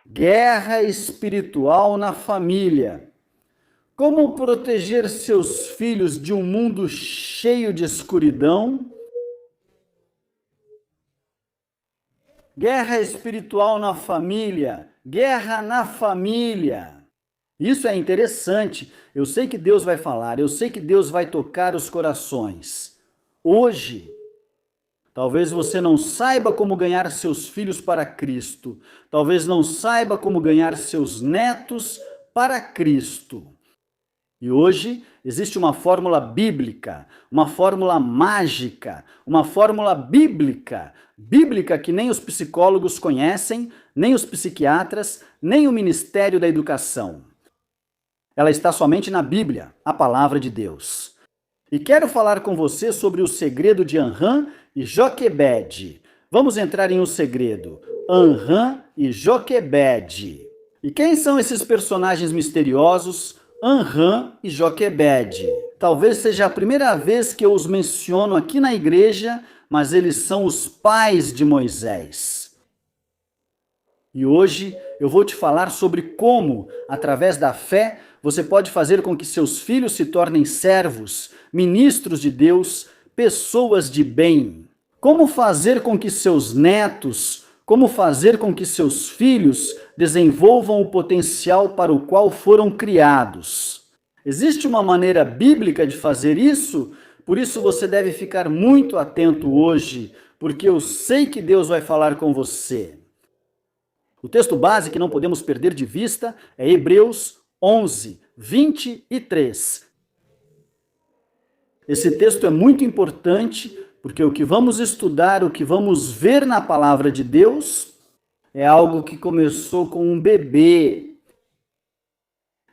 Guerra espiritual na família. Como proteger seus filhos de um mundo cheio de escuridão? Guerra espiritual na família. Guerra na família. Isso é interessante. Eu sei que Deus vai falar, eu sei que Deus vai tocar os corações. Hoje, talvez você não saiba como ganhar seus filhos para Cristo. Talvez não saiba como ganhar seus netos para Cristo. E hoje existe uma fórmula bíblica, uma fórmula mágica, uma fórmula bíblica que nem os psicólogos conhecem, nem os psiquiatras, nem o Ministério da Educação. Ela está somente na Bíblia, a palavra de Deus. E quero falar com você sobre o segredo de Anrã e Joquebede. Vamos entrar em um segredo. Anrã e Joquebede. E quem são esses personagens misteriosos? Anrã e Joquebede. Talvez seja a primeira vez que eu os menciono aqui na igreja, mas eles são os pais de Moisés. E hoje eu vou te falar sobre como, através da fé, você pode fazer com que seus filhos se tornem servos, ministros de Deus, pessoas de bem. Como fazer com que seus netos, como fazer com que seus filhos desenvolvam o potencial para o qual foram criados. Existe uma maneira bíblica de fazer isso? Por isso você deve ficar muito atento hoje, porque eu sei que Deus vai falar com você. O texto base que não podemos perder de vista é Hebreus 11, 23. Esse texto é muito importante, porque o que vamos estudar, o que vamos ver na palavra de Deus, é algo que começou com um bebê.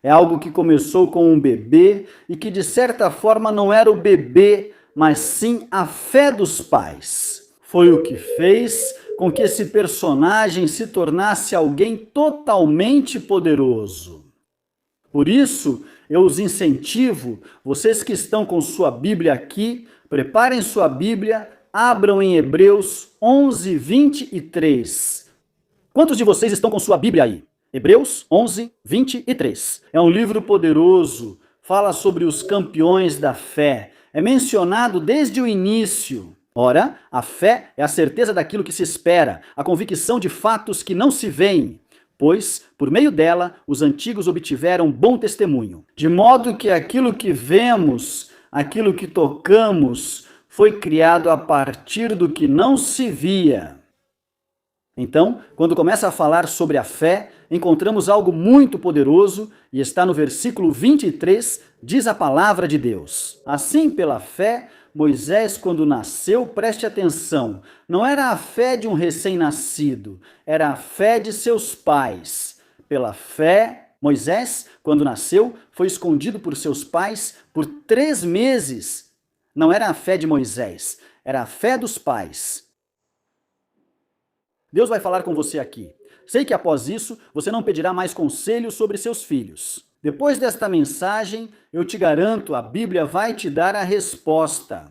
É algo que começou com um bebê e que, de certa forma, não era o bebê, mas sim a fé dos pais. Foi o que fez com que esse personagem se tornasse alguém totalmente poderoso. Por isso, eu os incentivo, vocês que estão com sua Bíblia aqui, preparem sua Bíblia, abram em Hebreus 11, 23. Quantos de vocês estão com sua Bíblia aí? Hebreus 11, 23. É um livro poderoso, fala sobre os campeões da fé. É mencionado desde o início. Ora, a fé é a certeza daquilo que se espera, a convicção de fatos que não se veem. Pois, por meio dela, os antigos obtiveram bom testemunho. De modo que aquilo que vemos, aquilo que tocamos, foi criado a partir do que não se via. Então, quando começa a falar sobre a fé, encontramos algo muito poderoso e está no versículo 23, diz a palavra de Deus. Assim, pela fé, Moisés, quando nasceu, preste atenção, não era a fé de um recém-nascido, era a fé de seus pais. Pela fé, Moisés, quando nasceu, foi escondido por seus pais por 3 meses. Não era a fé de Moisés, era a fé dos pais. Deus vai falar com você aqui. Sei que após isso, você não pedirá mais conselhos sobre seus filhos. Depois desta mensagem, eu te garanto, a Bíblia vai te dar a resposta.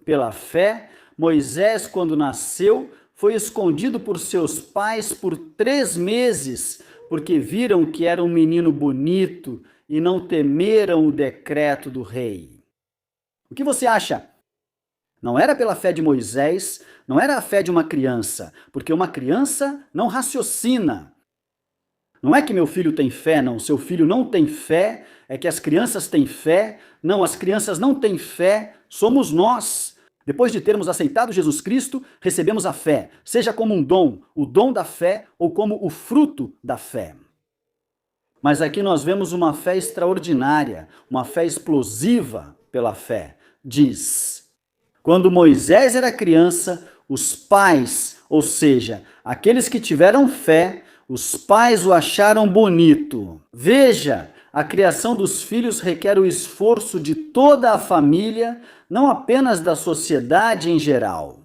Pela fé, Moisés, quando nasceu, foi escondido por seus pais por 3 meses, porque viram que era um menino bonito e não temeram o decreto do rei. O que você acha? Não era pela fé de Moisés, não era a fé de uma criança, porque uma criança não raciocina. Não é que meu filho tem fé, não, seu filho não tem fé, é que as crianças têm fé. Não, as crianças não têm fé, somos nós. Depois de termos aceitado Jesus Cristo, recebemos a fé, seja como um dom, o dom da fé, ou como o fruto da fé. Mas aqui nós vemos uma fé extraordinária, uma fé explosiva pela fé. Diz: quando Moisés era criança, os pais, ou seja, aqueles que tiveram fé, os pais o acharam bonito. Veja, a criação dos filhos requer o esforço de toda a família, não apenas da sociedade em geral.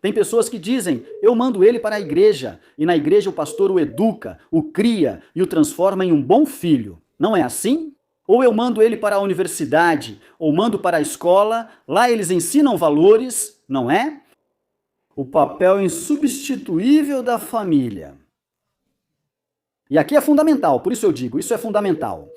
Tem pessoas que dizem, eu mando ele para a igreja, e na igreja o pastor o educa, o cria e o transforma em um bom filho. Não é assim? Ou eu mando ele para a universidade, ou mando para a escola, lá eles ensinam valores, não é? o papel insubstituível da família. E aqui é fundamental, por isso eu digo, isso é fundamental.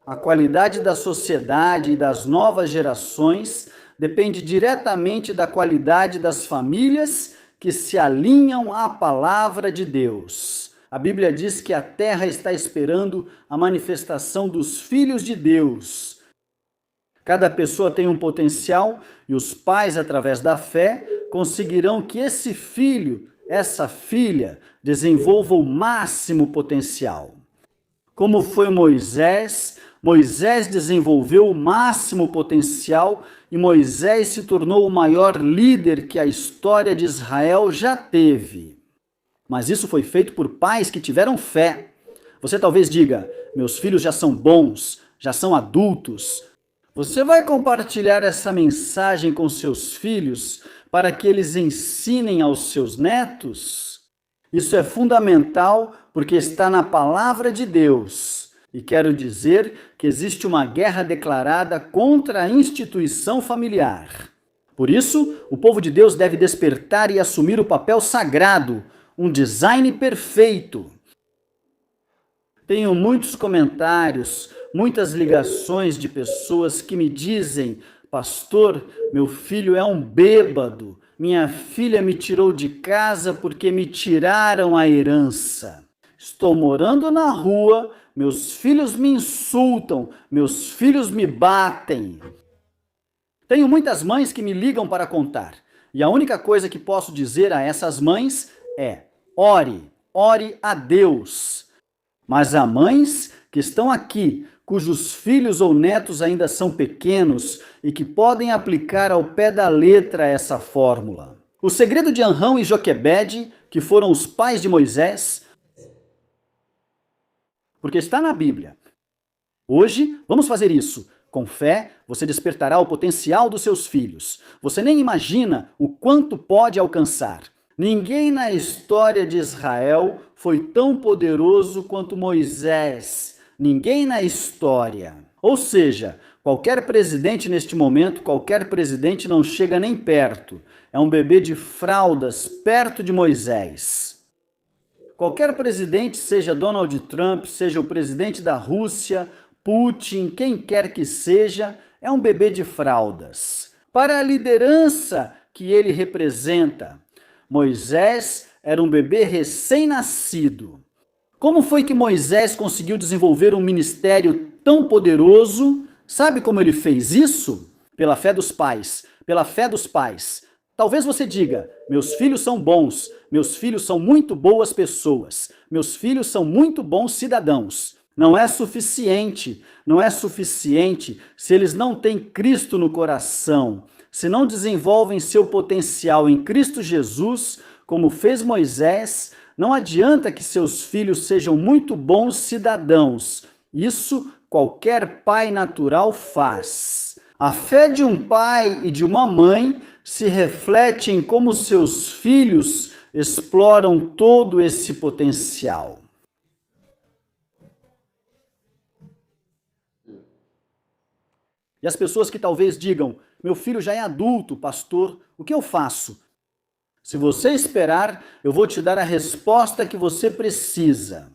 A qualidade da sociedade e das novas gerações depende diretamente da qualidade das famílias que se alinham à palavra de Deus. A Bíblia diz que a terra está esperando a manifestação dos filhos de Deus. Cada pessoa tem um potencial e os pais, através da fé, conseguirão que esse filho, essa filha, desenvolva o máximo potencial. Como foi Moisés, Moisés desenvolveu o máximo potencial e Moisés se tornou o maior líder que a história de Israel já teve. Mas isso foi feito por pais que tiveram fé. Você talvez diga, meus filhos já são bons, já são adultos. Você vai compartilhar essa mensagem com seus filhos para que eles ensinem aos seus netos? Isso é fundamental porque está na palavra de Deus. E quero dizer que existe uma guerra declarada contra a instituição familiar. Por isso, o povo de Deus deve despertar e assumir o papel sagrado, um design perfeito. Tenho muitos comentários, muitas ligações de pessoas que me dizem: pastor, meu filho é um bêbado, minha filha me tirou de casa porque me tiraram a herança. Estou morando na rua, meus filhos me insultam, meus filhos me batem. Tenho muitas mães que me ligam para contar, e a única coisa que posso dizer a essas mães é: ore a Deus. Mas há mães que estão aqui, cujos filhos ou netos ainda são pequenos e que podem aplicar ao pé da letra essa fórmula. O segredo de Amrão e Joquebede, que foram os pais de Moisés, porque está na Bíblia. Hoje, vamos fazer isso. Com fé, você despertará o potencial dos seus filhos. Você nem imagina o quanto pode alcançar. Ninguém na história de Israel foi tão poderoso quanto Moisés. Ninguém na história. Ou seja, qualquer presidente neste momento, qualquer presidente não chega nem perto. É um bebê de fraldas perto de Moisés. Qualquer presidente, seja Donald Trump, seja o presidente da Rússia, Putin, quem quer que seja, é um bebê de fraldas. Para a liderança que ele representa, Moisés era um bebê recém-nascido. Como foi que Moisés conseguiu desenvolver um ministério tão poderoso? Sabe como ele fez isso? Pela fé dos pais. Pela fé dos pais. Talvez você diga, meus filhos são bons, meus filhos são muito boas pessoas, meus filhos são muito bons cidadãos. Não é suficiente, não é suficiente se eles não têm Cristo no coração, se não desenvolvem seu potencial em Cristo Jesus, como fez Moisés. Não adianta que seus filhos sejam muito bons cidadãos. Isso qualquer pai natural faz. A fé de um pai e de uma mãe se reflete em como seus filhos exploram todo esse potencial. E as pessoas que talvez digam, meu filho já é adulto, pastor, o que eu faço? Se você esperar, eu vou te dar a resposta que você precisa.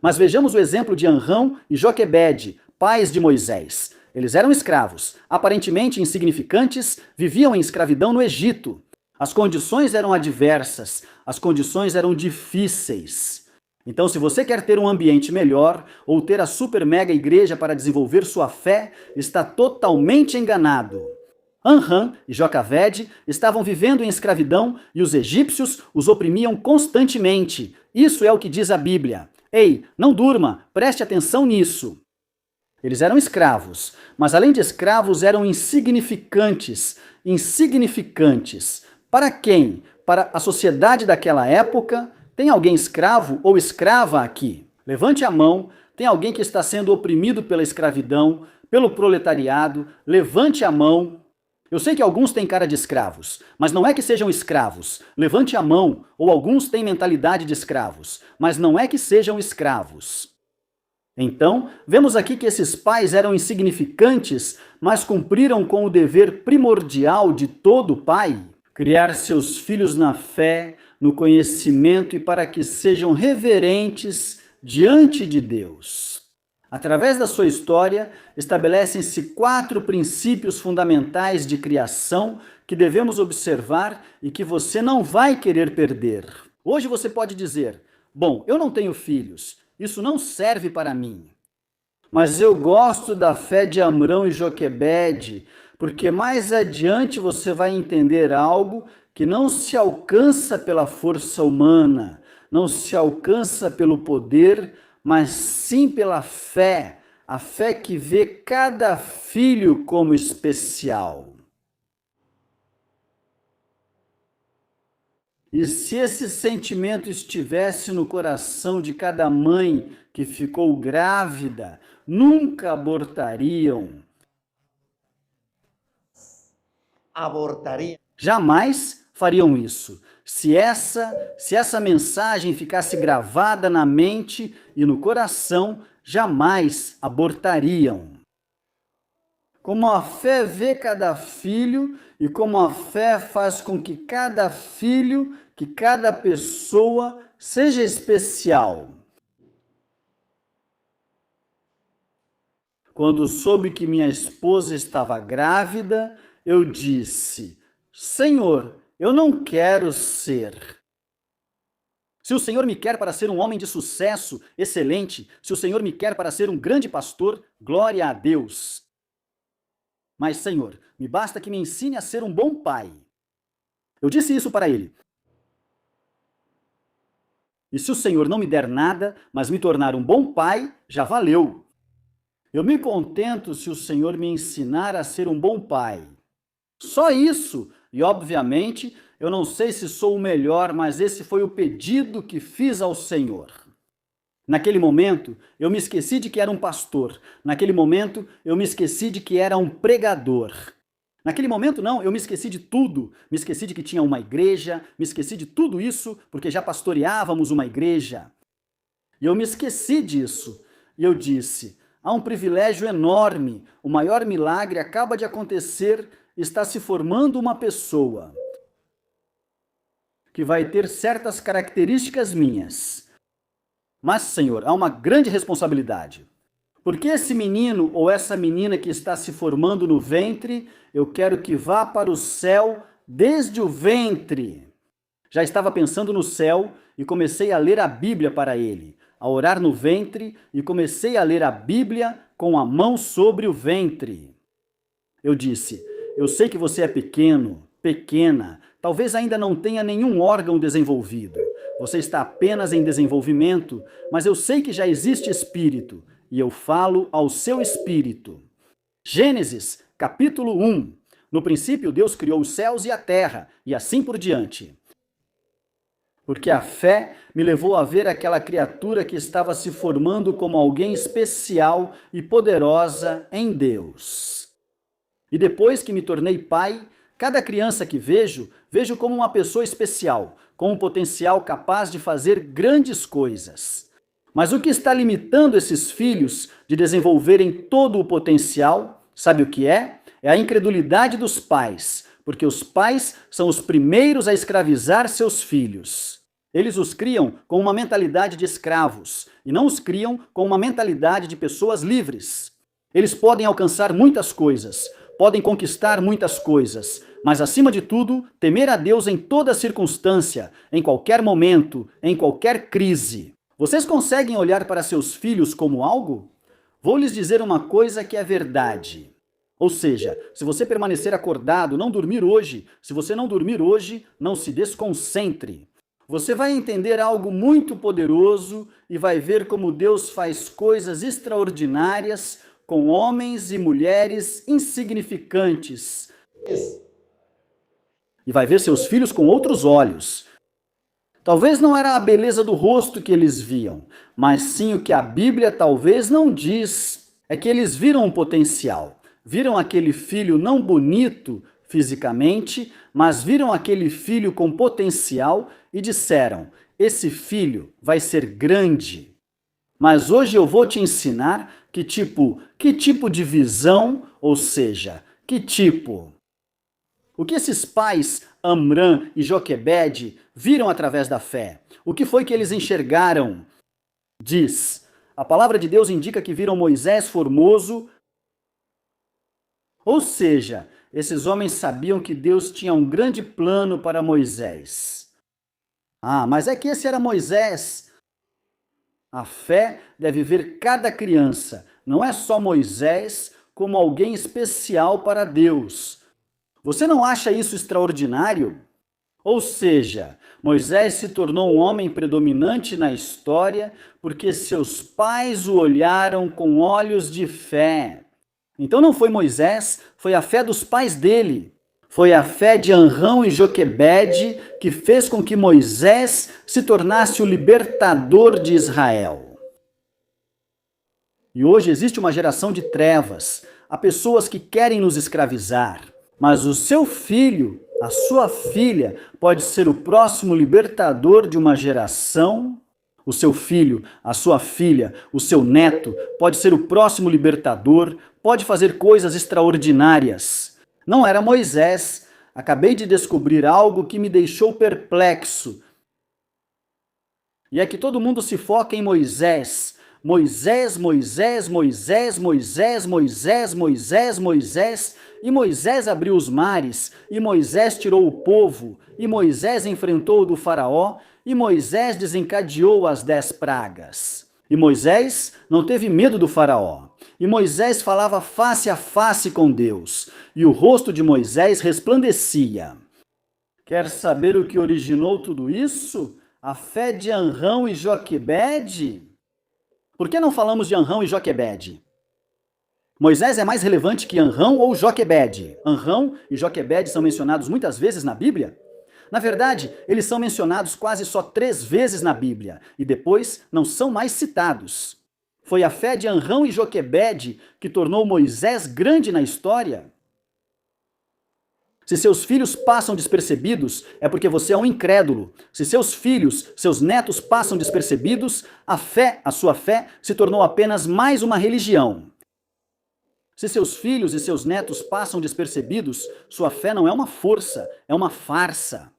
Mas vejamos o exemplo de Amrão e Joquebede, pais de Moisés. Eles eram escravos, aparentemente insignificantes, viviam em escravidão no Egito. As condições eram adversas, as condições eram difíceis. Então, se você quer ter um ambiente melhor ou ter a super mega igreja para desenvolver sua fé, está totalmente enganado. Amrão e Joquebede estavam vivendo em escravidão e os egípcios os oprimiam constantemente. Isso é o que diz a Bíblia. Ei, não durma, preste atenção nisso. Eles eram escravos, mas além de escravos eram insignificantes. Insignificantes. Para quem? Para a sociedade daquela época? Tem alguém escravo ou escrava aqui? Levante a mão. Tem alguém que está sendo oprimido pela escravidão, pelo proletariado? Levante a mão. Eu sei que alguns têm cara de escravos, mas não é que sejam escravos. Levante a mão. Ou alguns têm mentalidade de escravos, mas não é que sejam escravos. Então, vemos aqui que esses pais eram insignificantes, mas cumpriram com o dever primordial de todo pai. criar seus filhos na fé, no conhecimento e para que sejam reverentes diante de Deus. Através da sua história, estabelecem-se 4 princípios fundamentais de criação que devemos observar e que você não vai querer perder. Hoje você pode dizer: bom, eu não tenho filhos, isso não serve para mim. Mas eu gosto da fé de Amrão e Joquebede, porque mais adiante você vai entender algo que não se alcança pela força humana, não se alcança pelo poder, mas sim pela fé, a fé que vê cada filho como especial. E se esse sentimento estivesse no coração de cada mãe que ficou grávida, nunca abortariam. Jamais fariam isso. Se essa mensagem ficasse gravada na mente e no coração, jamais abortariam. Como a fé vê cada filho e como a fé faz com que cada filho, que cada pessoa seja especial. Quando soube que minha esposa estava grávida, eu disse: Senhor, eu não quero ser. Se o Senhor me quer para ser um homem de sucesso, excelente. Se o Senhor me quer para ser um grande pastor, glória a Deus. Mas, Senhor, me basta que me ensine a ser um bom pai. Eu disse isso para ele. E se o Senhor não me der nada, mas me tornar um bom pai, já valeu. Eu me contento se o Senhor me ensinar a ser um bom pai. Só isso. E, obviamente, eu não sei se sou o melhor, mas esse foi o pedido que fiz ao Senhor. Naquele momento, eu me esqueci de que era um pastor. Naquele momento, eu me esqueci de que era um pregador. Naquele momento, não, eu me esqueci de tudo. Me esqueci de que tinha uma igreja, me esqueci de tudo isso, porque já pastoreávamos uma igreja. E eu me esqueci disso. E eu disse: há um privilégio enorme, o maior milagre acaba de acontecer, está se formando uma pessoa que vai ter certas características minhas. Mas, Senhor, há uma grande responsabilidade. Porque esse menino ou essa menina que está se formando no ventre, eu quero que vá para o céu desde o ventre. Já estava pensando no céu e comecei a ler a Bíblia para ele, a orar no ventre e comecei a ler a Bíblia com a mão sobre o ventre. Eu disse: eu sei que você é pequeno, pequena, talvez ainda não tenha nenhum órgão desenvolvido. Você está apenas em desenvolvimento, mas eu sei que já existe espírito, e eu falo ao seu espírito. Gênesis, capítulo 1. No princípio, Deus criou os céus e a terra, e assim por diante. Porque a fé me levou a ver aquela criatura que estava se formando como alguém especial e poderosa em Deus. E depois que me tornei pai, cada criança que vejo como uma pessoa especial, com um potencial capaz de fazer grandes coisas. Mas o que está limitando esses filhos de desenvolverem todo o potencial, sabe o que é? É a incredulidade dos pais, porque os pais são os primeiros a escravizar seus filhos. Eles os criam com uma mentalidade de escravos e não os criam com uma mentalidade de pessoas livres. Eles podem alcançar muitas coisas, podem conquistar muitas coisas, mas acima de tudo, temer a Deus em toda circunstância, em qualquer momento, em qualquer crise. Vocês conseguem olhar para seus filhos como algo? Vou lhes dizer uma coisa que é verdade. Ou seja, se você permanecer acordado, não dormir hoje, se você não dormir hoje, não se desconcentre. Você vai entender algo muito poderoso e vai ver como Deus faz coisas extraordinárias com homens e mulheres insignificantes. E vai ver seus filhos com outros olhos. Talvez não era a beleza do rosto que eles viam, mas sim o que a Bíblia talvez não diz, é que eles viram um potencial. Viram aquele filho não bonito fisicamente, mas viram aquele filho com potencial e disseram: esse filho vai ser grande. Mas hoje eu vou te ensinar que tipo de visão, ou seja, que tipo. O que esses pais, Amram e Joquebede, viram através da fé? O que foi que eles enxergaram? Diz, a palavra de Deus indica que viram Moisés formoso, ou seja, esses homens sabiam que Deus tinha um grande plano para Moisés. Ah, mas é que esse era Moisés. A fé deve ver cada criança, não é só Moisés, como alguém especial para Deus. Você não acha isso extraordinário? Ou seja, Moisés se tornou um homem predominante na história porque seus pais o olharam com olhos de fé. Então não foi Moisés, foi a fé dos pais dele. Foi a fé de Amram e Joquebede que fez com que Moisés se tornasse o libertador de Israel. E hoje existe uma geração de trevas. Há pessoas que querem nos escravizar. Mas o seu filho, a sua filha, pode ser o próximo libertador de uma geração. O seu filho, a sua filha, o seu neto pode ser o próximo libertador, pode fazer coisas extraordinárias. Não era Moisés. Acabei de descobrir algo que me deixou perplexo. E é que todo mundo se foca em Moisés. Moisés, Moisés, Moisés, Moisés, Moisés, Moisés, Moisés. E Moisés abriu os mares, e Moisés tirou o povo, e Moisés enfrentou o do faraó, e Moisés desencadeou as 10 pragas. E Moisés não teve medo do faraó. E Moisés falava face a face com Deus, e o rosto de Moisés resplandecia. Quer saber o que originou tudo isso? A fé de Amram e Joquebede? Por que não falamos de Amram e Joquebede? Moisés é mais relevante que Amram ou Joquebede? Amram e Joquebede são mencionados muitas vezes na Bíblia? Na verdade, eles são mencionados quase só 3 vezes na Bíblia, e depois não são mais citados. Foi a fé de Amram e Joquebede que tornou Moisés grande na história? Se seus filhos passam despercebidos, é porque você é um incrédulo. Se seus filhos, seus netos passam despercebidos, a sua fé, se tornou apenas mais uma religião. Se seus filhos e seus netos passam despercebidos, sua fé não é uma força, é uma farsa.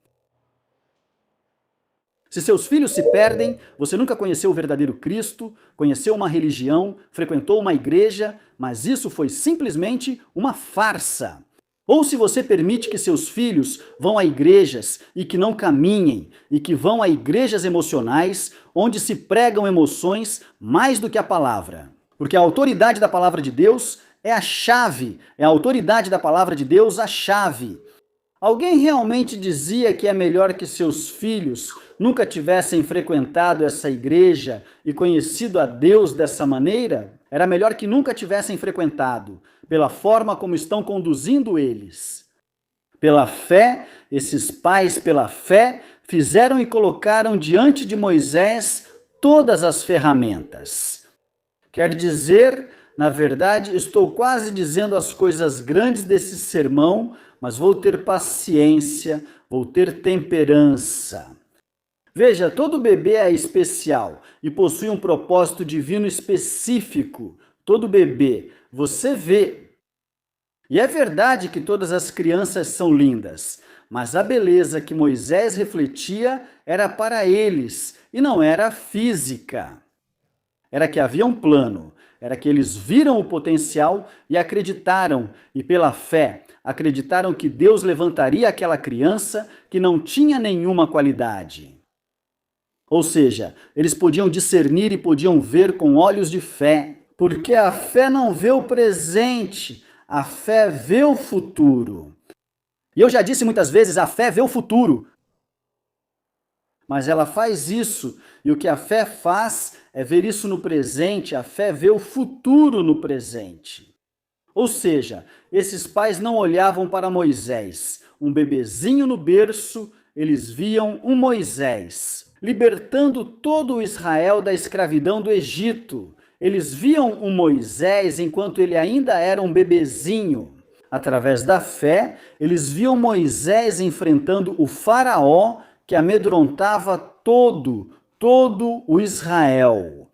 Se seus filhos se perdem, você nunca conheceu o verdadeiro Cristo, conheceu uma religião, frequentou uma igreja, mas isso foi simplesmente uma farsa. Ou se você permite que seus filhos vão a igrejas e que não caminhem, e que vão a igrejas emocionais, onde se pregam emoções mais do que a palavra. Porque a autoridade da palavra de Deus é a chave, é a autoridade da palavra de Deus a chave. Alguém realmente dizia que é melhor que seus filhos nunca tivessem frequentado essa igreja e conhecido a Deus dessa maneira? Era melhor que nunca tivessem frequentado, pela forma como estão conduzindo eles. Pela fé, esses pais, pela fé, fizeram e colocaram diante de Moisés todas as ferramentas. Quer dizer, na verdade, estou quase dizendo as coisas grandes desse sermão, mas vou ter paciência, vou ter temperança. Veja, todo bebê é especial e possui um propósito divino específico. Todo bebê, você vê. E é verdade que todas as crianças são lindas, mas a beleza que Moisés refletia era para eles e não era física. Era que havia um plano, era que eles viram o potencial e acreditaram, e pela fé, acreditaram que Deus levantaria aquela criança que não tinha nenhuma qualidade. Ou seja, eles podiam discernir e podiam ver com olhos de fé, porque a fé não vê o presente, a fé vê o futuro. E eu já disse muitas vezes, a fé vê o futuro. Mas ela faz isso, e o que a fé faz é ver isso no presente, a fé vê o futuro no presente. Ou seja, esses pais não olhavam para Moisés, um bebezinho no berço, eles viam um Moisés libertando todo o Israel da escravidão do Egito. Eles viam um Moisés enquanto ele ainda era um bebezinho. Através da fé, eles viam Moisés enfrentando o faraó que amedrontava todo o Israel.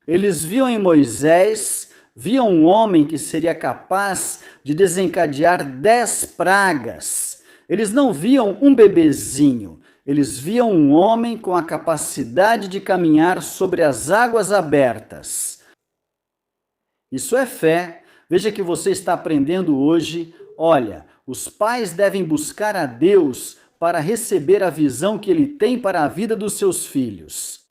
Eles viam em Moisés, viam um homem que seria capaz de desencadear 10 pragas. Eles não viam um bebezinho, eles viam um homem com a capacidade de caminhar sobre as águas abertas. Isso é fé. Veja que você está aprendendo hoje. Olha, os pais devem buscar a Deus para receber a visão que Ele tem para a vida dos seus filhos.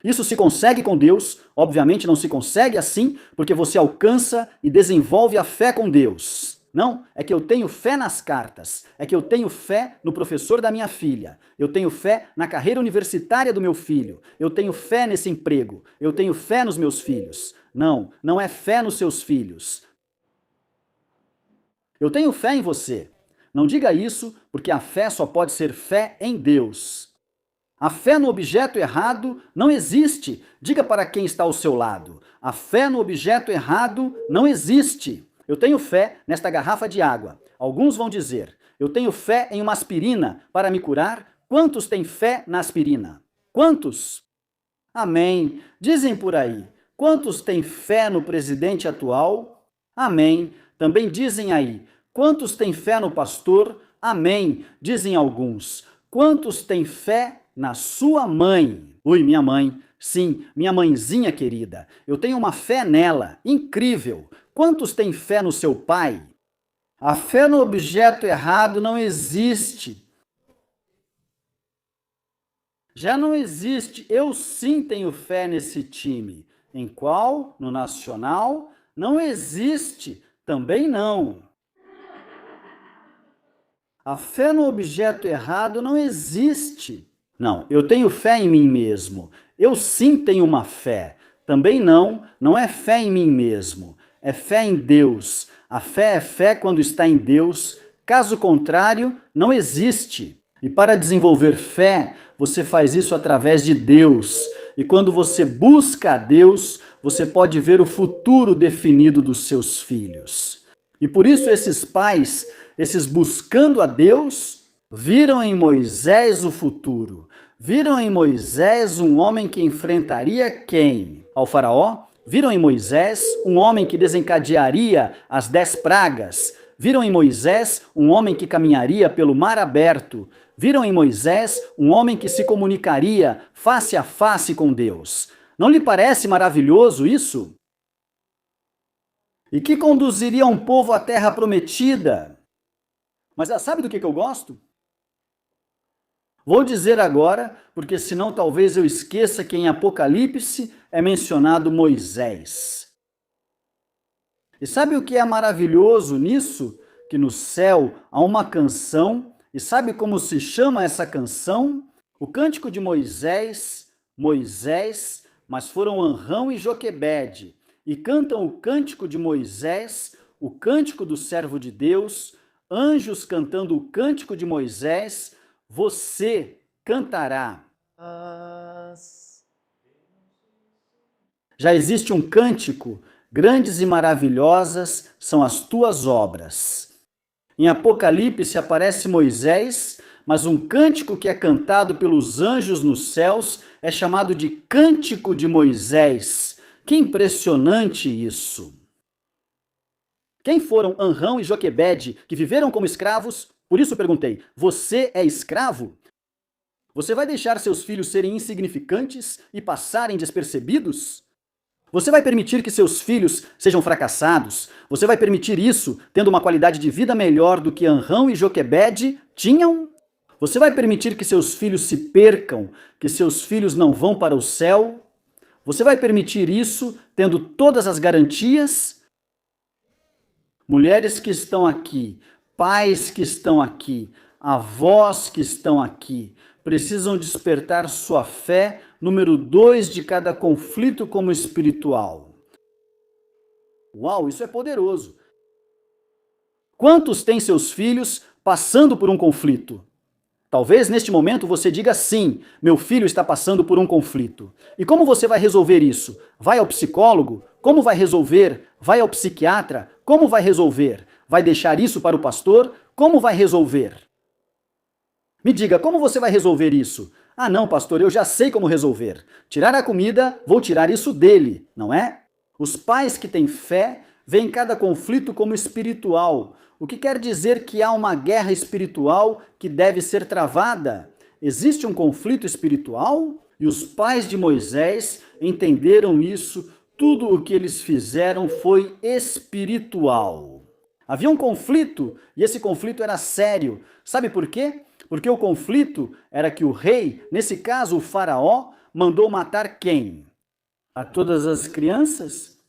Isso se consegue com Deus, obviamente não se consegue assim, porque você alcança e desenvolve a fé com Deus. Não, é que eu tenho fé nas cartas, é que eu tenho fé no professor da minha filha, eu tenho fé na carreira universitária do meu filho, eu tenho fé nesse emprego, eu tenho fé nos meus filhos. Não, não é fé nos seus filhos. Eu tenho fé em você. Não diga isso, porque a fé só pode ser fé em Deus. A fé no objeto errado não existe. Diga para quem está ao seu lado. A fé no objeto errado não existe. Eu tenho fé nesta garrafa de água. Alguns vão dizer, eu tenho fé em uma aspirina para me curar. Quantos têm fé na aspirina? Quantos? Amém. Dizem por aí. Quantos têm fé no presidente atual? Amém. Também dizem aí. Quantos têm fé no pastor? Amém. Dizem alguns. Quantos têm fé na sua mãe? Ui, minha mãe. Sim, minha mãezinha querida. Eu tenho uma fé nela. Incrível. Quantos têm fé no seu pai? A fé no objeto errado não existe. Já não existe. Eu sim tenho fé nesse time. Em qual? No Nacional? Não existe. Também não. A fé no objeto errado não existe. Não, eu tenho fé em mim mesmo. Eu sim tenho uma fé. Também não, não é fé em mim mesmo. É fé em Deus. A fé é fé quando está em Deus. Caso contrário, não existe. E para desenvolver fé, você faz isso através de Deus. E quando você busca a Deus, você pode ver o futuro definido dos seus filhos. E por isso esses pais, esses buscando a Deus, viram em Moisés o futuro. Viram em Moisés um homem que enfrentaria quem? Ao faraó? Viram em Moisés um homem que desencadearia as 10 pragas. Viram em Moisés um homem que caminharia pelo mar aberto. Viram em Moisés um homem que se comunicaria face a face com Deus. Não lhe parece maravilhoso isso? E que conduziria um povo à terra prometida. Mas sabe do que eu gosto? Vou dizer agora, porque senão talvez eu esqueça que em Apocalipse é mencionado Moisés. E sabe o que é maravilhoso nisso? Que no céu há uma canção, e sabe como se chama essa canção? O Cântico de Moisés, Moisés, mas foram Anrão e Joquebede, e cantam o Cântico de Moisés, o Cântico do servo de Deus, anjos cantando o Cântico de Moisés, você cantará. Já existe um cântico, grandes e maravilhosas são as tuas obras. Em Apocalipse aparece Moisés, mas um cântico que é cantado pelos anjos nos céus é chamado de Cântico de Moisés. Que impressionante isso! Quem foram Anrão e Joquebede, que viveram como escravos? Por isso perguntei, você é escravo? Você vai deixar seus filhos serem insignificantes e passarem despercebidos? Você vai permitir que seus filhos sejam fracassados? Você vai permitir isso tendo uma qualidade de vida melhor do que Anrão e Joquebede tinham? Você vai permitir que seus filhos se percam, que seus filhos não vão para o céu? Você vai permitir isso tendo todas as garantias? Mulheres que estão aqui, pais que estão aqui, avós que estão aqui, precisam despertar sua fé, número 2 de cada conflito como espiritual. Uau, isso é poderoso. Quantos têm seus filhos passando por um conflito? Talvez neste momento você diga sim, meu filho está passando por um conflito. E como você vai resolver isso? Vai ao psicólogo? Como vai resolver? Vai ao psiquiatra? Como vai resolver? Vai deixar isso para o pastor? Como vai resolver? Me diga, como você vai resolver isso? Ah não, pastor, eu já sei como resolver. Tirar a comida, vou tirar isso dele, não é? Os pais que têm fé veem cada conflito como espiritual. o que quer dizer que há uma guerra espiritual que deve ser travada. Existe um conflito espiritual? E os pais de Moisés entenderam isso, tudo o que eles fizeram foi espiritual. Havia um conflito, e esse conflito era sério. Sabe por quê? Porque o conflito era que o rei, nesse caso o faraó, mandou matar quem? A todas as crianças?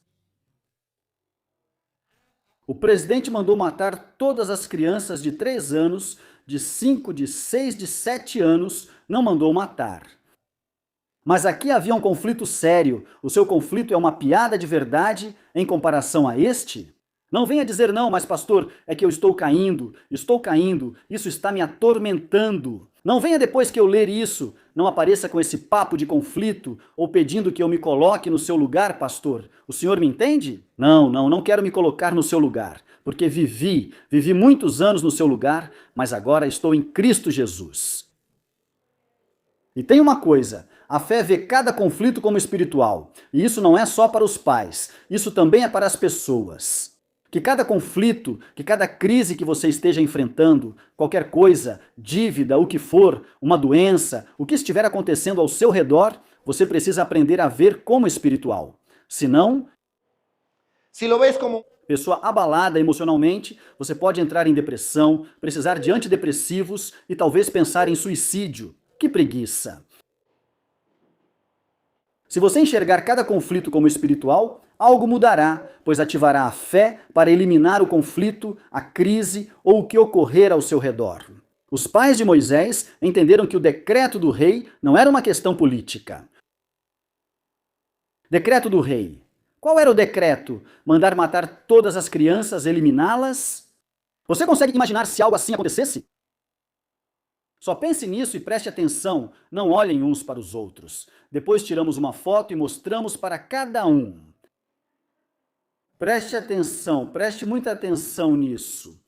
O presidente mandou matar todas as crianças de 3 anos, de 5, de 6, de 7 anos, não mandou matar. Mas aqui havia um conflito sério. O seu conflito é uma piada de verdade em comparação a este? Não venha dizer não, mas pastor, é que eu estou caindo, isso está me atormentando. Não venha depois que eu ler isso, não apareça com esse papo de conflito ou pedindo que eu me coloque no seu lugar, pastor. O senhor me entende? Não quero me colocar no seu lugar, porque vivi muitos anos no seu lugar, mas agora estou em Cristo Jesus. E tem uma coisa, a fé vê cada conflito como espiritual, e isso não é só para os pais, isso também é para as pessoas. Que cada conflito, que cada crise que você esteja enfrentando, qualquer coisa, dívida, o que for, uma doença, o que estiver acontecendo ao seu redor, você precisa aprender a ver como espiritual. Senão, Si lo ves como pessoa abalada emocionalmente, você pode entrar em depressão, precisar de antidepressivos e talvez pensar em suicídio. Que preguiça! Se você enxergar cada conflito como espiritual, algo mudará, pois ativará a fé para eliminar o conflito, a crise ou o que ocorrer ao seu redor. Os pais de Moisés entenderam que o decreto do rei não era uma questão política. Decreto do rei. Qual era o decreto? Mandar matar todas as crianças, eliminá-las? Você consegue imaginar se algo assim acontecesse? Só pense nisso e preste atenção, não olhem uns para os outros. Depois tiramos uma foto e mostramos para cada um. Preste atenção, preste muita atenção nisso.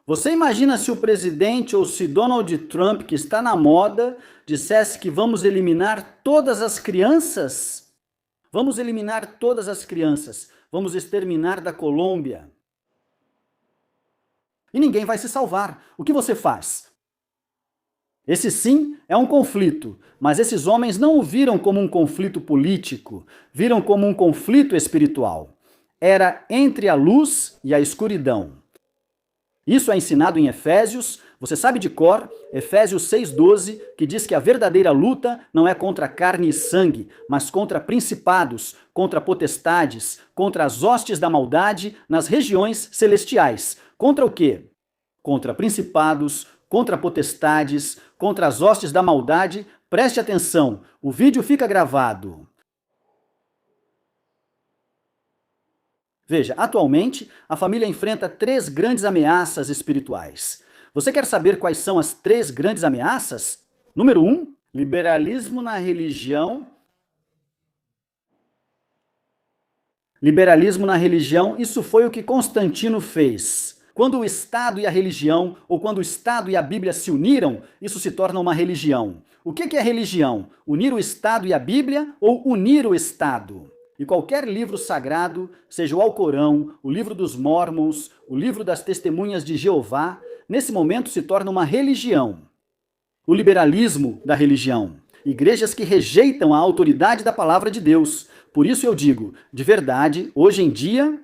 Você imagina se o presidente ou se Donald Trump, que está na moda, dissesse que vamos eliminar todas as crianças? Vamos eliminar todas as crianças, vamos exterminar da Colômbia. E ninguém vai se salvar. O que você faz? Esse sim é um conflito, mas esses homens não o viram como um conflito político, viram como um conflito espiritual. Era entre a luz e a escuridão. Isso é ensinado em Efésios, você sabe de cor, Efésios 6,12, que diz que a verdadeira luta não é contra carne e sangue, mas contra principados, contra potestades, contra as hostes da maldade nas regiões celestiais. Contra o quê? Contra principados, contra potestades, contra as hostes da maldade. Preste atenção, o vídeo fica gravado. Veja, atualmente, a família enfrenta 3 grandes ameaças espirituais. Você quer saber quais são as 3 grandes ameaças? Número 1, liberalismo na religião. Liberalismo na religião, isso foi o que Constantino fez. Quando o Estado e a religião, ou quando o Estado e a Bíblia se uniram, isso se torna uma religião. O que é religião? Unir o Estado e a Bíblia ou unir o Estado? E qualquer livro sagrado, seja o Alcorão, o livro dos Mórmons, o livro das Testemunhas de Jeová, nesse momento se torna uma religião. O liberalismo da religião. Igrejas que rejeitam a autoridade da palavra de Deus. Por isso eu digo, de verdade, hoje em dia,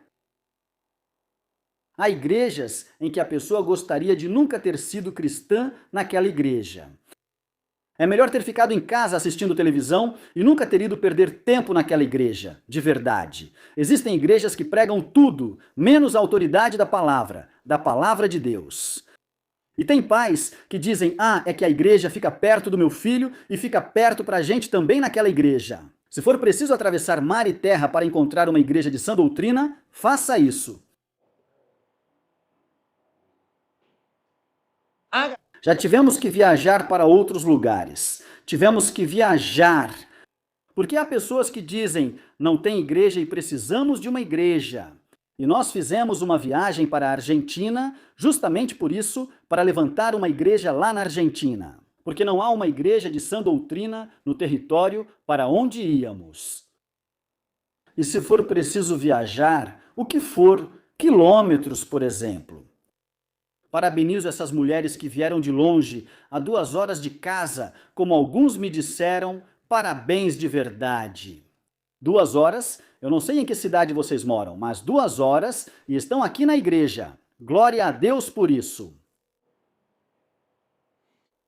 há igrejas em que a pessoa gostaria de nunca ter sido cristã naquela igreja. É melhor ter ficado em casa assistindo televisão e nunca ter ido perder tempo naquela igreja, de verdade. Existem igrejas que pregam tudo, menos a autoridade da palavra de Deus. E tem pais que dizem, é que a igreja fica perto do meu filho e fica perto pra gente também naquela igreja. Se for preciso atravessar mar e terra para encontrar uma igreja de sã doutrina, faça isso. Já tivemos que viajar para outros lugares. Tivemos que viajar. Porque há pessoas que dizem, não tem igreja e precisamos de uma igreja. E nós fizemos uma viagem para a Argentina, justamente por isso, para levantar uma igreja lá na Argentina. Porque não há uma igreja de sã doutrina no território para onde íamos. E se for preciso viajar, o que for, quilômetros, por exemplo. Parabenizo essas mulheres que vieram de longe, a 2 horas de casa, como alguns me disseram, parabéns de verdade. 2 horas, eu não sei em que cidade vocês moram, mas 2 horas e estão aqui na igreja. Glória a Deus por isso.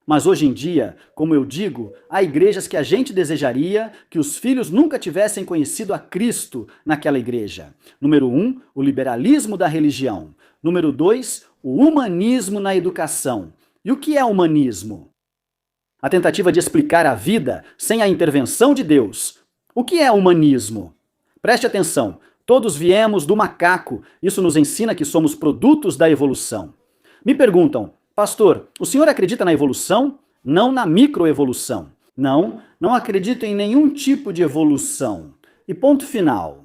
Mas hoje em dia, como eu digo, há igrejas que a gente desejaria que os filhos nunca tivessem conhecido a Cristo naquela igreja. Número 1, o liberalismo da religião. Número 2, o humanismo na educação. E o que é humanismo? A tentativa de explicar a vida sem a intervenção de Deus. O que é humanismo? Preste atenção, todos viemos do macaco. Isso nos ensina que somos produtos da evolução. Me perguntam, pastor, o senhor acredita na evolução? Não na microevolução. Não acredito em nenhum tipo de evolução. E ponto final.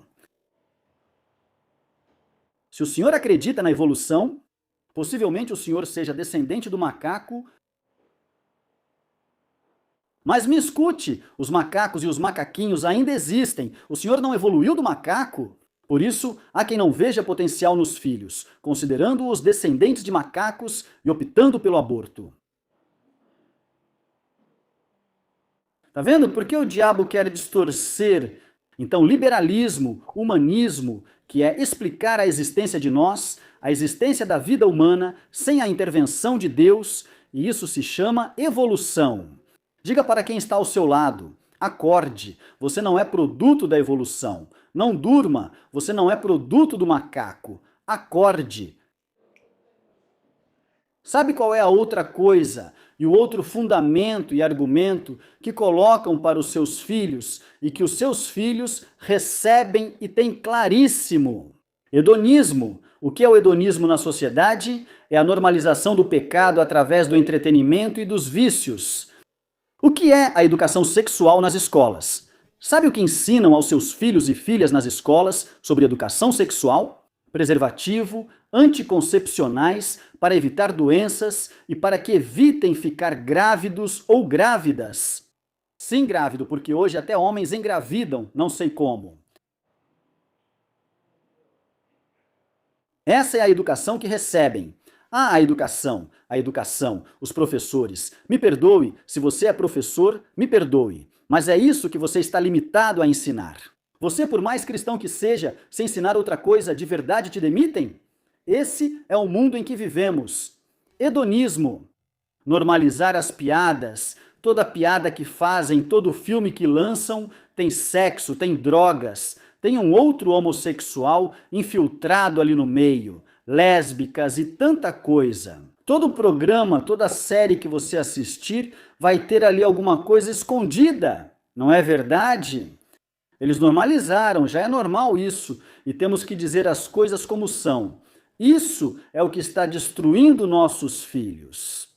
Se o senhor acredita na evolução, possivelmente o senhor seja descendente do macaco. Mas me escute, os macacos e os macaquinhos ainda existem. O senhor não evoluiu do macaco? Por isso, há quem não veja potencial nos filhos, considerando-os descendentes de macacos e optando pelo aborto. Tá vendo? Por que o diabo quer distorcer? Então, liberalismo, humanismo, que é explicar a existência de nós, a existência da vida humana, sem a intervenção de Deus, e isso se chama evolução. Diga para quem está ao seu lado, acorde, você não é produto da evolução. Não durma, você não é produto do macaco. Acorde. Sabe qual é a outra coisa e o outro fundamento e argumento que colocam para os seus filhos e que os seus filhos recebem e têm claríssimo? Hedonismo. O que é o hedonismo na sociedade? É a normalização do pecado através do entretenimento e dos vícios. O que é a educação sexual nas escolas? Sabe o que ensinam aos seus filhos e filhas nas escolas sobre educação sexual? Preservativo, anticoncepcionais, para evitar doenças e para que evitem ficar grávidos ou grávidas. Sim, grávido, porque hoje até homens engravidam, não sei como. Essa é a educação que recebem. Ah, a educação, os professores. Me perdoe, se você é professor, me perdoe. Mas é isso que você está limitado a ensinar. Você, por mais cristão que seja, se ensinar outra coisa, de verdade te demitem? Esse é o mundo em que vivemos. Hedonismo. Normalizar as piadas. Toda piada que fazem, todo filme que lançam, tem sexo, tem drogas, tem um outro homossexual infiltrado ali no meio, lésbicas e tanta coisa. Todo programa, toda série que você assistir vai ter ali alguma coisa escondida, não é verdade? Eles normalizaram, já é normal isso, e temos que dizer as coisas como são. Isso é o que está destruindo nossos filhos.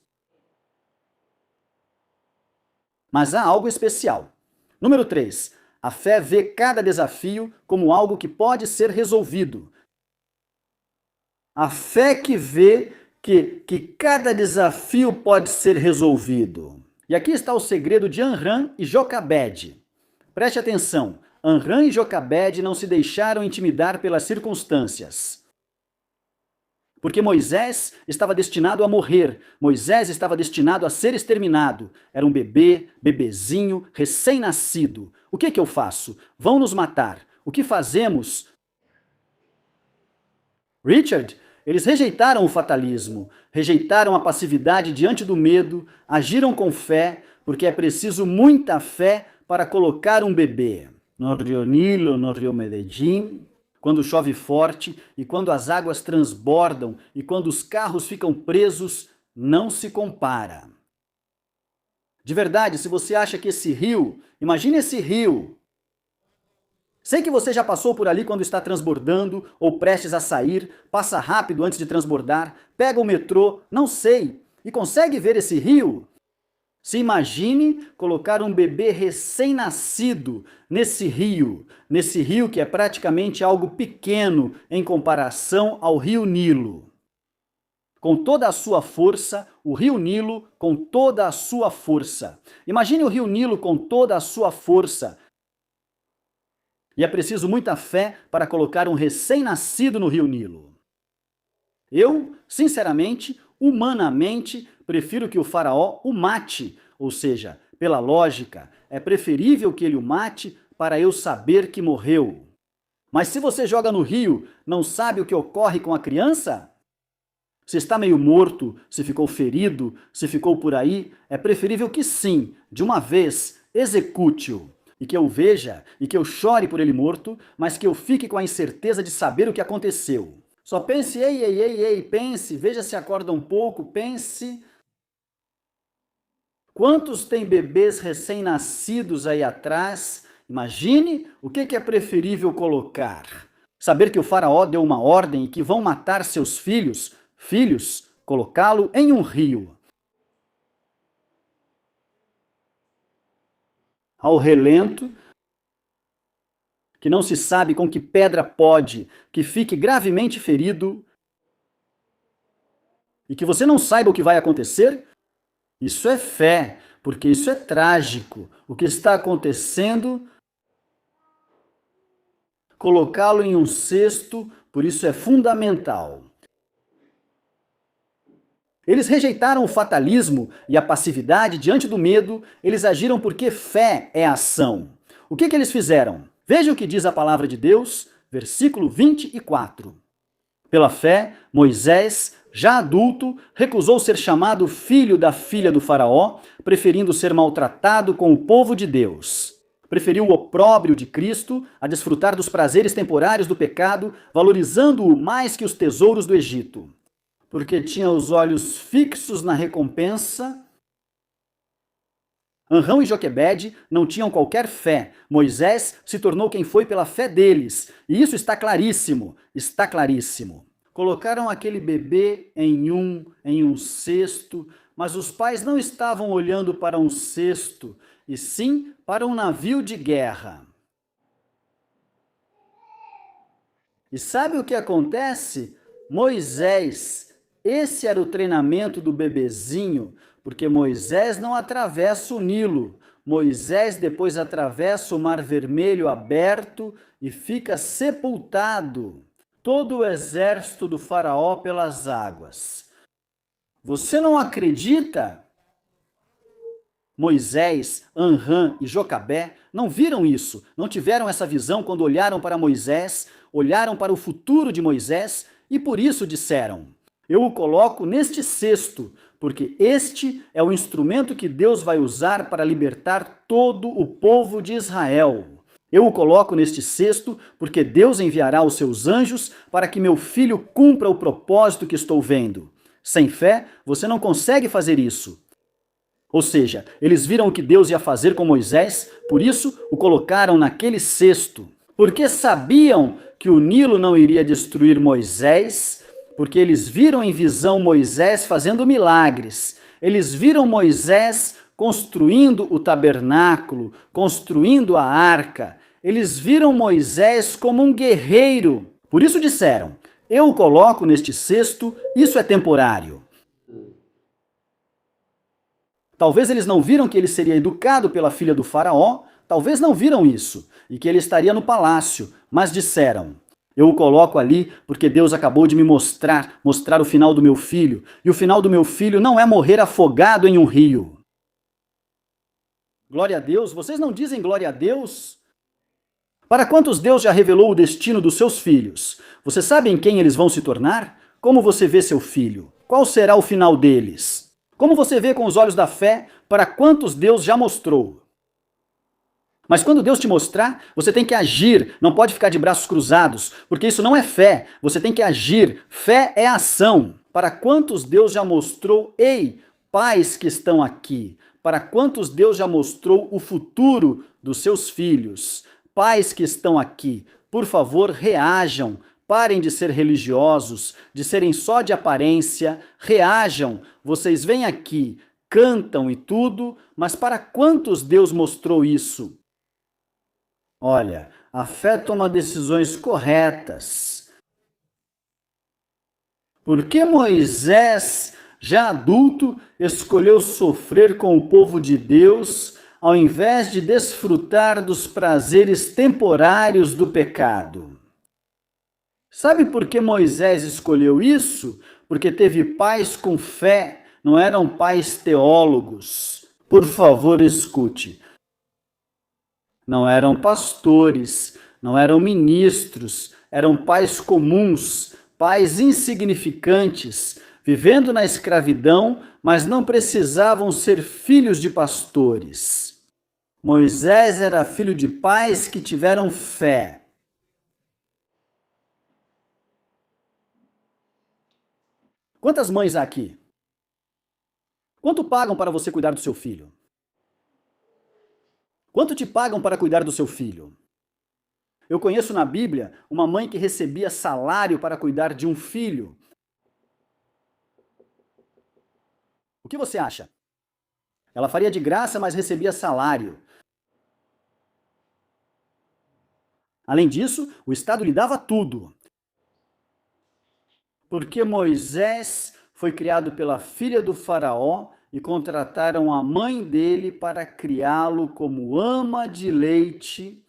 Mas há algo especial. Número 3. A fé vê cada desafio como algo que pode ser resolvido. A fé que vê que cada desafio pode ser resolvido. E aqui está o segredo de Amram e Jocabede. Preste atenção, Amram e Jocabede não se deixaram intimidar pelas circunstâncias. Porque Moisés estava destinado a morrer, Moisés estava destinado a ser exterminado. Era um bebezinho, recém-nascido. O que eu faço? Vão nos matar. O que fazemos? Richard, eles rejeitaram o fatalismo, rejeitaram a passividade diante do medo, agiram com fé, porque é preciso muita fé para colocar um bebê. No Rio Nilo, no Rio Medellín, quando chove forte e quando as águas transbordam e quando os carros ficam presos, não se compara. De verdade, se você acha que esse rio, imagine esse rio. Sei que você já passou por ali quando está transbordando ou prestes a sair, passa rápido antes de transbordar, pega o metrô, não sei, e consegue ver esse rio? Se imagine colocar um bebê recém-nascido nesse rio que é praticamente algo pequeno em comparação ao Rio Nilo. Com toda a sua força, o Rio Nilo com toda a sua força. Imagine o Rio Nilo com toda a sua força. E é preciso muita fé para colocar um recém-nascido no Rio Nilo. Eu, sinceramente, humanamente, prefiro que o faraó o mate, ou seja, pela lógica, é preferível que ele o mate para eu saber que morreu. Mas se você joga no rio, não sabe o que ocorre com a criança? Se está meio morto, se ficou ferido, se ficou por aí, é preferível que sim, de uma vez, execute-o. E que eu veja e que eu chore por ele morto, mas que eu fique com a incerteza de saber o que aconteceu. Só pense, ei, pense, veja se acorda um pouco, pense. Quantos tem bebês recém-nascidos aí atrás? Imagine o que é preferível colocar. Saber que o faraó deu uma ordem e que vão matar seus filhos, colocá-lo em um rio. Ao relento, que não se sabe com que pedra pode, que fique gravemente ferido e que você não saiba o que vai acontecer? Isso é fé, porque isso é trágico. O que está acontecendo, colocá-lo em um cesto, por isso é fundamental. Eles rejeitaram o fatalismo e a passividade diante do medo, eles agiram porque fé é ação. O que eles fizeram? Veja o que diz a palavra de Deus, versículo 24. Pela fé, Moisés, já adulto, recusou ser chamado filho da filha do faraó, preferindo ser maltratado com o povo de Deus. Preferiu o opróbrio de Cristo a desfrutar dos prazeres temporários do pecado, valorizando-o mais que os tesouros do Egito. Porque tinha os olhos fixos na recompensa. Anrão e Joquebede não tinham qualquer fé. Moisés se tornou quem foi pela fé deles. E isso está claríssimo, está claríssimo. Colocaram aquele bebê em um cesto, mas os pais não estavam olhando para um cesto, e sim para um navio de guerra. E sabe o que acontece? Moisés, esse era o treinamento do bebezinho, porque Moisés não atravessa o Nilo. Moisés depois atravessa o Mar Vermelho aberto e fica sepultado. Todo o exército do faraó pelas águas. Você não acredita? Moisés, Anrã e Jocabé não viram isso, não tiveram essa visão quando olharam para Moisés, olharam para o futuro de Moisés e por isso disseram: eu o coloco neste cesto, porque este é o instrumento que Deus vai usar para libertar todo o povo de Israel. Eu o coloco neste cesto, porque Deus enviará os seus anjos para que meu filho cumpra o propósito que estou vendo. Sem fé, você não consegue fazer isso. Ou seja, eles viram o que Deus ia fazer com Moisés, por isso o colocaram naquele cesto. Porque sabiam que o Nilo não iria destruir Moisés, porque eles viram em visão Moisés fazendo milagres. Eles viram Moisés construindo o tabernáculo, construindo a arca. Eles viram Moisés como um guerreiro. Por isso disseram: eu o coloco neste cesto, isso é temporário. Talvez eles não viram que ele seria educado pela filha do faraó, talvez não viram isso, e que ele estaria no palácio, mas disseram: eu o coloco ali porque Deus acabou de me mostrar o final do meu filho, e o final do meu filho não é morrer afogado em um rio. Glória a Deus, vocês não dizem glória a Deus? Para quantos Deus já revelou o destino dos seus filhos? Você sabe em quem eles vão se tornar? Como você vê seu filho? Qual será o final deles? Como você vê com os olhos da fé, para quantos Deus já mostrou? Mas quando Deus te mostrar, você tem que agir, não pode ficar de braços cruzados, porque isso não é fé, você tem que agir. Fé é ação. Para quantos Deus já mostrou, ei, pais que estão aqui, para quantos Deus já mostrou o futuro dos seus filhos, pais que estão aqui, por favor, reajam. Parem de ser religiosos, de serem só de aparência, reajam. Vocês vêm aqui, cantam e tudo, mas para quantos Deus mostrou isso? Olha, a fé toma decisões corretas. Por que Moisés, já adulto, escolheu sofrer com o povo de Deus, ao invés de desfrutar dos prazeres temporários do pecado? Sabe por que Moisés escolheu isso? Porque teve pais com fé, não eram pais teólogos. Por favor, escute. Não eram pastores, não eram ministros, eram pais comuns, pais insignificantes, vivendo na escravidão, mas não precisavam ser filhos de pastores. Moisés era filho de pais que tiveram fé. Quantas mães há aqui? Quanto pagam para você cuidar do seu filho? Quanto te pagam para cuidar do seu filho? Eu conheço na Bíblia uma mãe que recebia salário para cuidar de um filho. O que você acha? Ela faria de graça, mas recebia salário. Além disso, o Estado lhe dava tudo. Porque Moisés foi criado pela filha do faraó e contrataram a mãe dele para criá-lo como ama de leite.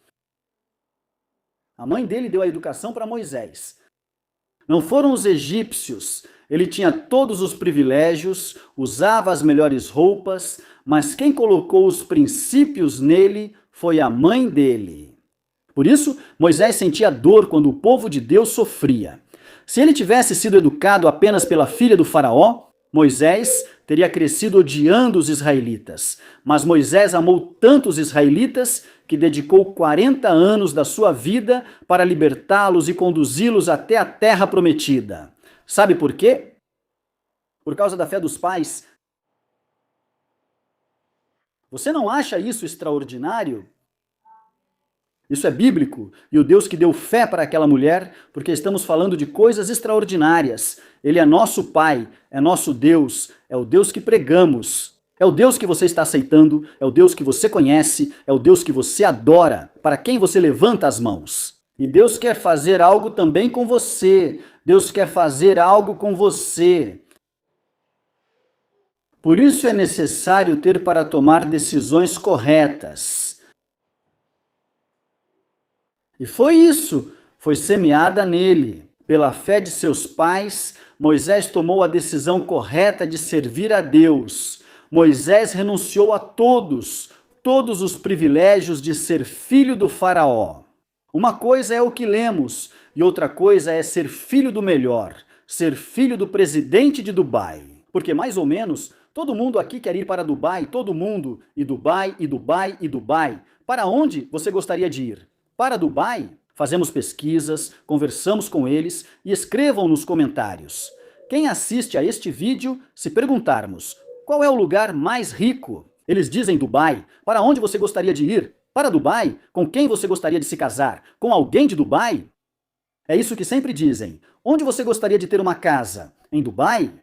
A mãe dele deu a educação para Moisés. Não foram os egípcios. Ele tinha todos os privilégios, usava as melhores roupas, mas quem colocou os princípios nele foi a mãe dele. Por isso, Moisés sentia dor quando o povo de Deus sofria. Se ele tivesse sido educado apenas pela filha do faraó, Moisés teria crescido odiando os israelitas. Mas Moisés amou tanto os israelitas que dedicou 40 anos da sua vida para libertá-los e conduzi-los até a terra prometida. Sabe por quê? Por causa da fé dos pais. Você não acha isso extraordinário? Isso é bíblico, e o Deus que deu fé para aquela mulher, porque estamos falando de coisas extraordinárias. Ele é nosso Pai, é nosso Deus, é o Deus que pregamos. É o Deus que você está aceitando, é o Deus que você conhece, é o Deus que você adora, para quem você levanta as mãos. E Deus quer fazer algo também com você. Deus quer fazer algo com você. Por isso é necessário ter para tomar decisões corretas. E foi isso, foi semeada nele. Pela fé de seus pais, Moisés tomou a decisão correta de servir a Deus. Moisés renunciou a todos os privilégios de ser filho do faraó. Uma coisa é o que lemos, e outra coisa é ser filho do melhor, ser filho do presidente de Dubai. Porque mais ou menos, todo mundo aqui quer ir para Dubai, todo mundo, e Dubai, e Dubai, e Dubai. Para onde você gostaria de ir? Para Dubai? Fazemos pesquisas, conversamos com eles e escrevam nos comentários. Quem assiste a este vídeo, se perguntarmos, qual é o lugar mais rico? Eles dizem Dubai. Para onde você gostaria de ir? Para Dubai? Com quem você gostaria de se casar? Com alguém de Dubai? É isso que sempre dizem. Onde você gostaria de ter uma casa? Em Dubai?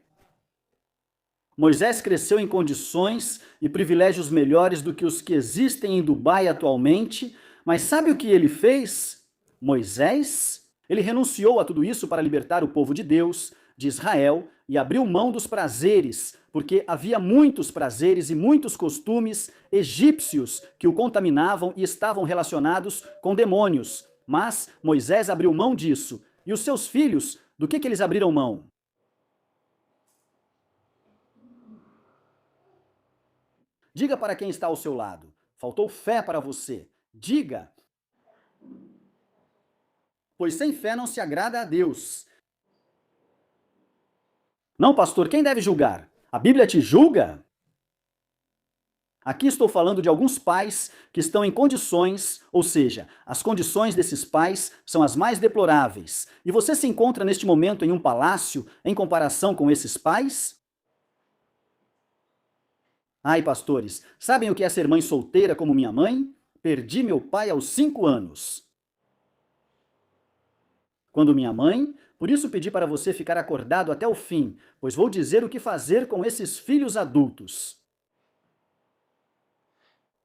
Moisés cresceu em condições e privilégios melhores do que os que existem em Dubai atualmente, mas sabe o que ele fez? Moisés? Ele renunciou a tudo isso para libertar o povo de Deus, de Israel, e abriu mão dos prazeres, porque havia muitos prazeres e muitos costumes egípcios que o contaminavam e estavam relacionados com demônios. Mas Moisés abriu mão disso. E os seus filhos, do que eles abriram mão? Diga para quem está ao seu lado. Faltou fé para você. Diga. Pois sem fé não se agrada a Deus. Não, pastor, quem deve julgar? A Bíblia te julga? Aqui estou falando de alguns pais que estão em condições, ou seja, as condições desses pais são as mais deploráveis. E você se encontra neste momento em um palácio em comparação com esses pais? Ai, pastores, sabem o que é ser mãe solteira como minha mãe? Perdi meu pai aos 5 anos. Quando minha mãe, por isso pedi para você ficar acordado até o fim, pois vou dizer o que fazer com esses filhos adultos.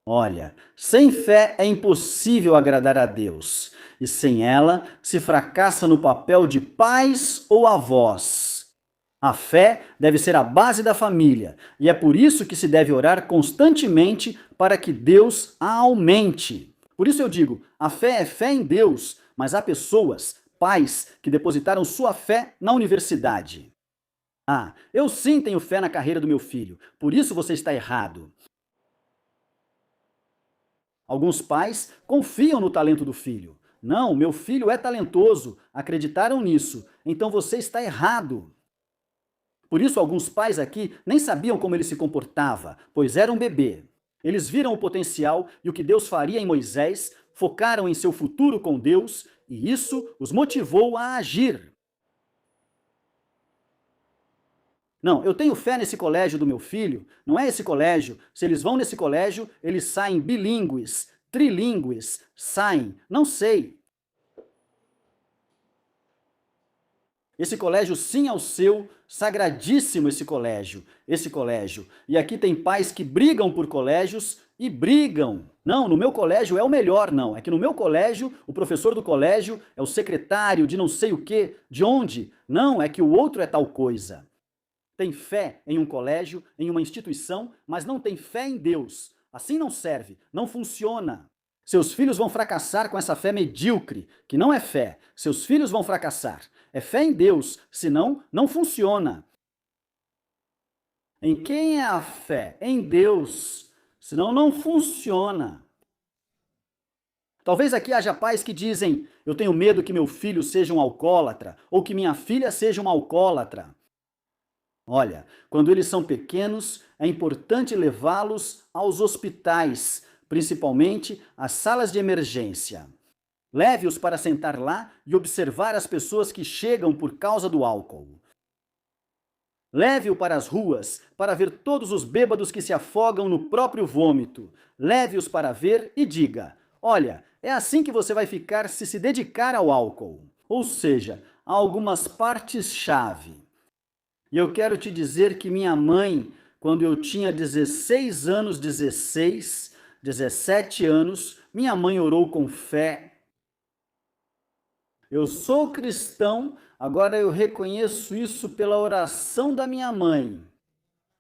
Olha, sem fé é impossível agradar a Deus, e sem ela se fracassa no papel de pais ou avós. A fé deve ser a base da família, e é por isso que se deve orar constantemente para que Deus a aumente. Por isso eu digo, a fé é fé em Deus, mas há pessoas, Pais que depositaram sua fé na universidade. Ah, eu sim tenho fé na carreira do meu filho, por isso você está errado. Alguns pais confiam no talento do filho. Não, meu filho é talentoso, acreditaram nisso, então você está errado. Por isso, alguns pais aqui nem sabiam como ele se comportava, pois era um bebê. Eles viram o potencial e o que Deus faria em Moisés, focaram em seu futuro com Deus e isso os motivou a agir. Não, eu tenho fé nesse colégio do meu filho, não é esse colégio. Se eles vão nesse colégio, eles saem bilíngues, trilíngues, saem, não sei. Esse colégio sim é o seu, sagradíssimo esse colégio. E aqui tem pais que brigam por colégios e brigam. Não, no meu colégio é o melhor, não. É que no meu colégio, o professor do colégio é o secretário de não sei o quê, de onde? Não, é que o outro é tal coisa. Tem fé em um colégio, em uma instituição, mas não tem fé em Deus. Assim não serve, não funciona. Seus filhos vão fracassar com essa fé medíocre, que não é fé. Seus filhos vão fracassar. É fé em Deus, senão não funciona. Em quem é a fé? Em Deus, senão não funciona. Talvez aqui haja pais que dizem: eu tenho medo que meu filho seja um alcoólatra, ou que minha filha seja uma alcoólatra. Olha, quando eles são pequenos, é importante levá-los aos hospitais, principalmente às salas de emergência. Leve-os para sentar lá e observar as pessoas que chegam por causa do álcool. Leve-o para as ruas para ver todos os bêbados que se afogam no próprio vômito. Leve-os para ver e diga: olha, é assim que você vai ficar se dedicar ao álcool. Ou seja, há algumas partes-chave. E eu quero te dizer que minha mãe, quando eu tinha 16 anos, 16, 17 anos, minha mãe orou com fé. Eu sou cristão, agora eu reconheço isso pela oração da minha mãe.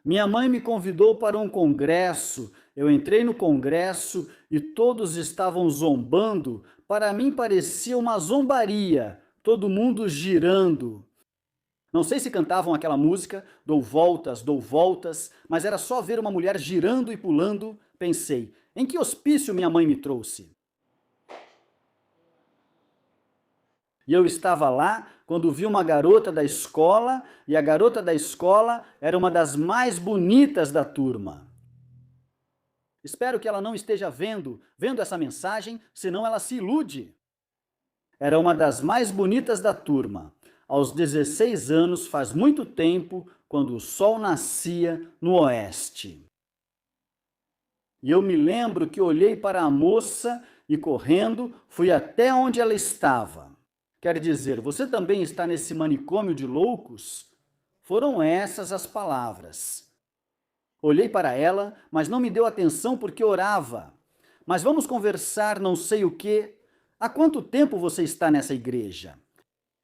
Minha mãe me convidou para um congresso, eu entrei no congresso e todos estavam zombando. Para mim parecia uma zombaria, todo mundo girando. Não sei se cantavam aquela música, dou voltas, mas era só ver uma mulher girando e pulando. Pensei, em que hospício minha mãe me trouxe? E eu estava lá quando vi uma garota da escola, e a garota da escola era uma das mais bonitas da turma. Espero que ela não esteja vendo essa mensagem, senão ela se ilude. Era uma das mais bonitas da turma. Aos 16 anos, faz muito tempo, quando o sol nascia no oeste. E eu me lembro que olhei para a moça e, correndo, fui até onde ela estava. Quer dizer, você também está nesse manicômio de loucos? Foram essas as palavras. Olhei para ela, mas não me deu atenção porque orava. Mas vamos conversar não sei o quê. Há quanto tempo você está nessa igreja?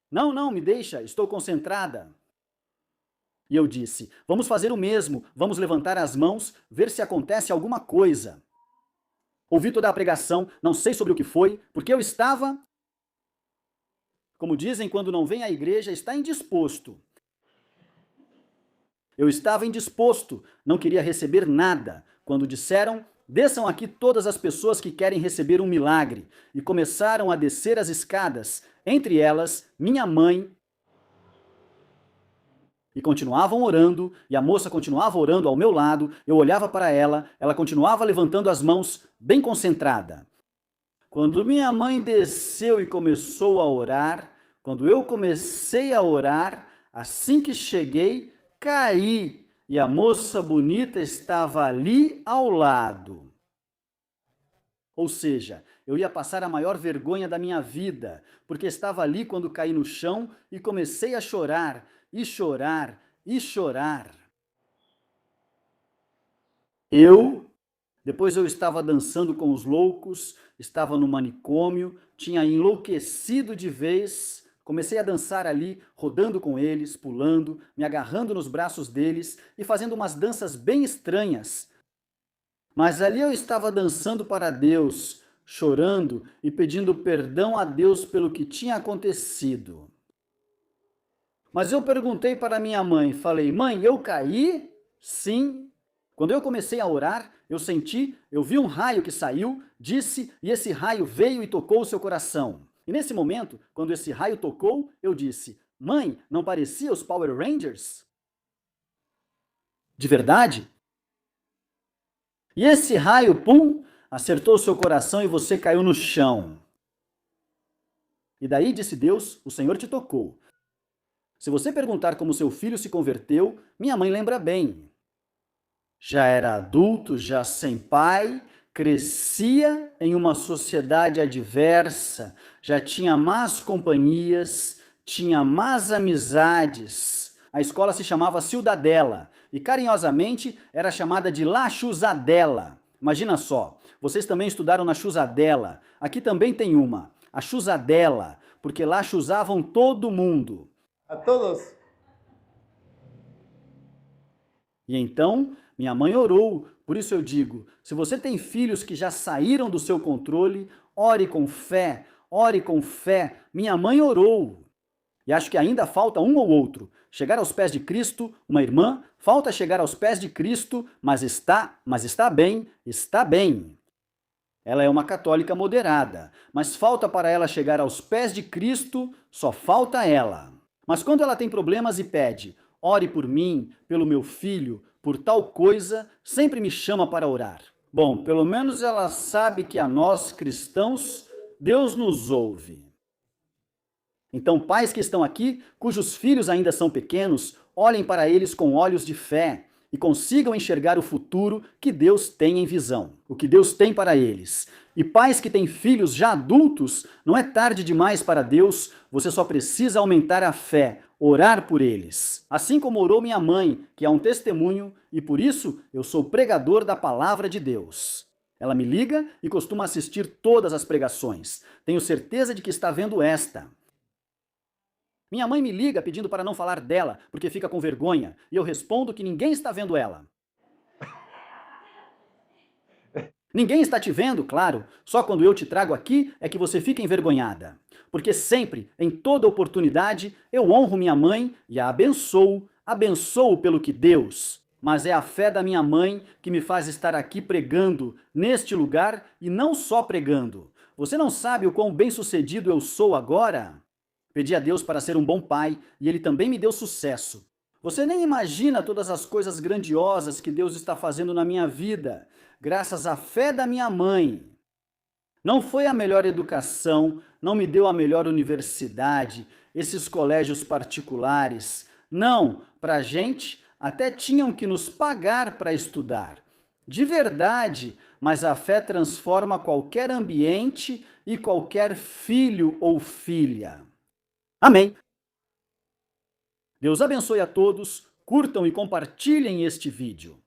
Não, me deixa, estou concentrada. E eu disse, vamos fazer o mesmo, vamos levantar as mãos, ver se acontece alguma coisa. Ouvi toda a pregação, não sei sobre o que foi, porque eu estava, como dizem quando não vem à igreja, está indisposto. Eu estava indisposto, não queria receber nada. Quando disseram, desçam aqui todas as pessoas que querem receber um milagre, e começaram a descer as escadas, entre elas, minha mãe, e continuavam orando, e a moça continuava orando ao meu lado, eu olhava para ela, ela continuava levantando as mãos, bem concentrada. Quando minha mãe desceu e começou a orar, quando eu comecei a orar, assim que cheguei, caí, e a moça bonita estava ali ao lado. Ou seja, eu ia passar a maior vergonha da minha vida, porque estava ali quando caí no chão e comecei a chorar, e chorar, e chorar. Depois eu estava dançando com os loucos, estava no manicômio, tinha enlouquecido de vez, comecei a dançar ali, rodando com eles, pulando, me agarrando nos braços deles e fazendo umas danças bem estranhas. Mas ali eu estava dançando para Deus, chorando e pedindo perdão a Deus pelo que tinha acontecido. Mas eu perguntei para minha mãe, falei, mãe, eu caí? Sim. Quando eu comecei a orar, eu vi um raio que saiu, disse, e esse raio veio e tocou o seu coração. E nesse momento, quando esse raio tocou, eu disse, mãe, não parecia os Power Rangers? De verdade? E esse raio, pum, acertou o seu coração e você caiu no chão. E daí disse Deus, o Senhor te tocou. Se você perguntar como seu filho se converteu, minha mãe lembra bem. Já era adulto, já sem pai, crescia em uma sociedade adversa, já tinha más companhias, tinha más amizades. A escola se chamava Ciudadela e carinhosamente era chamada de La Chuzadela. Imagina só, vocês também estudaram na Chuzadela. Aqui também tem uma, a Chuzadela, porque lá chuzavam todo mundo. A todos. E então, minha mãe orou, por isso eu digo, se você tem filhos que já saíram do seu controle, ore com fé, ore com fé. Minha mãe orou. E acho que ainda falta um ou outro. Chegar aos pés de Cristo, uma irmã, falta chegar aos pés de Cristo, mas está bem, está bem. Ela é uma católica moderada, mas falta para ela chegar aos pés de Cristo, só falta ela. Mas quando ela tem problemas e pede, ore por mim, pelo meu filho, por tal coisa, sempre me chama para orar. Bom, pelo menos ela sabe que a nós, cristãos, Deus nos ouve. Então, pais que estão aqui, cujos filhos ainda são pequenos, olhem para eles com olhos de fé e consigam enxergar o futuro que Deus tem em visão, o que Deus tem para eles. E pais que têm filhos já adultos, não é tarde demais para Deus, você só precisa aumentar a fé, orar por eles. Assim como orou minha mãe, que é um testemunho, e por isso eu sou pregador da palavra de Deus. Ela me liga e costuma assistir todas as pregações. Tenho certeza de que está vendo esta. Minha mãe me liga pedindo para não falar dela, porque fica com vergonha, e eu respondo que ninguém está vendo ela. Ninguém está te vendo, claro, só quando eu te trago aqui é que você fica envergonhada. Porque sempre, em toda oportunidade, eu honro minha mãe e a abençoo pelo que Deus. Mas é a fé da minha mãe que me faz estar aqui pregando neste lugar e não só pregando. Você não sabe o quão bem-sucedido eu sou agora? Pedi a Deus para ser um bom pai e Ele também me deu sucesso. Você nem imagina todas as coisas grandiosas que Deus está fazendo na minha vida, graças à fé da minha mãe. Não foi a melhor educação, não me deu a melhor universidade, esses colégios particulares. Não, para a gente até tinham que nos pagar para estudar. De verdade, mas a fé transforma qualquer ambiente e qualquer filho ou filha. Amém. Deus abençoe a todos, curtam e compartilhem este vídeo.